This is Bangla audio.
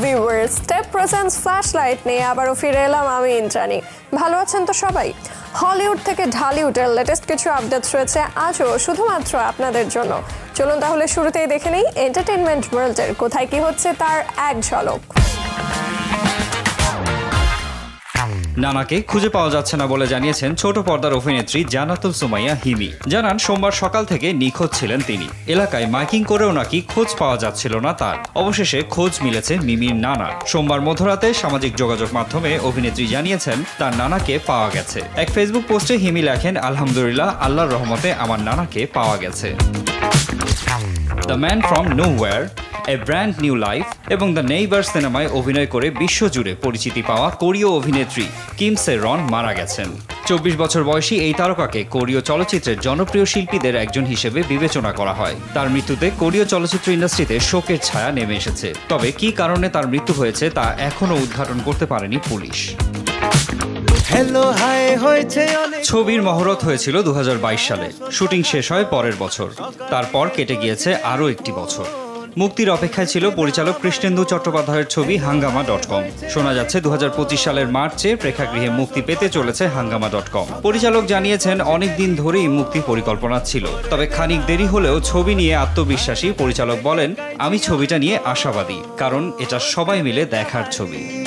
ভিউয়ার্স, স্টেপ প্রেজেন্স ফ্ল্যাশলাইট নিয়ে আবারও ফিরে এলাম আমি ইন্দ্রাণী। ভালো আছেন তো সবাই? হলিউড থেকে ঢালিউডের লেটেস্ট কিছু আপডেটস রয়েছে আজও শুধুমাত্র আপনাদের জন্য। চলুন তাহলে শুরুতেই দেখে নিই এন্টারটেইনমেন্ট ওয়ার্ল্ডের কোথায় কি হচ্ছে তার এক ঝলক। নানাকে খুঁজে পাওয়া যাচ্ছে না বলে জানিয়েছেন ছোট পর্দার অভিনেত্রী জান্নাতুল সুমাইয়া হিমি। জানান সোমবার সকাল থেকে নিখোঁজ ছিলেন তিনি। এলাকায় মাইকিং করেও নাকি খোঁজ পাওয়া যাচ্ছিল না তার। অবশেষে খোঁজ মিলেছে মিমির নানা। সোমবার মধ্যরাতে সামাজিক যোগাযোগ মাধ্যমে অভিনেত্রী জানিয়েছেন তার নানাকে পাওয়া গেছে। এক ফেসবুক পোস্টে হিমি লেখেন, আলহামদুলিল্লাহ, আল্লাহর রহমতে আমার নানাকে পাওয়া গেছে। The man from nowhere, A brand new life এবং দ্য নেইবার সিনেমায় অভিনয় করে বিশ্বজুড়ে পরিচিতি পাওয়া কোরীয় অভিনেত্রী কিম সে রন মারা গেছেন। 24 বছর বয়সী এই তারকাকে কোরীয় চলচ্চিত্রের জনপ্রিয় শিল্পীদের একজন হিসেবে বিবেচনা করা হয়। তার মৃত্যুতে কোরীয় চলচ্চিত্র ইন্ডাস্ট্রিতে শোকের ছায়া নেমে এসেছে। তবে কী কারণে তার মৃত্যু হয়েছে তা এখনও উদ্ঘাটন করতে পারেনি পুলিশ। ছবির মহরত হয়েছিল 2022 সালে। শুটিং শেষ হয় পরের বছর। তারপর কেটে গিয়েছে আরও একটি বছর। মুক্তির অপেক্ষায় ছিল পরিচালক কৃষ্ণেন্দু চট্টোপাধ্যায়ের ছবি হাঙ্গামা.com। শোনা যাচ্ছে 2025 সালের মার্চে প্রেক্ষাগৃহে মুক্তি পেতে চলেছে হাঙ্গামা.com। পরিচালক জানিয়েছেন অনেক দিন ধরেই মুক্তির পরিকল্পনা ছিল, তবে খানিক দেরি হলেও ছবি নিয়ে আত্মবিশ্বাসী পরিচালক বলেন, আমি ছবিটা নিয়ে আশাবাদী, কারণ এটা সবাই মিলে দেখার ছবি।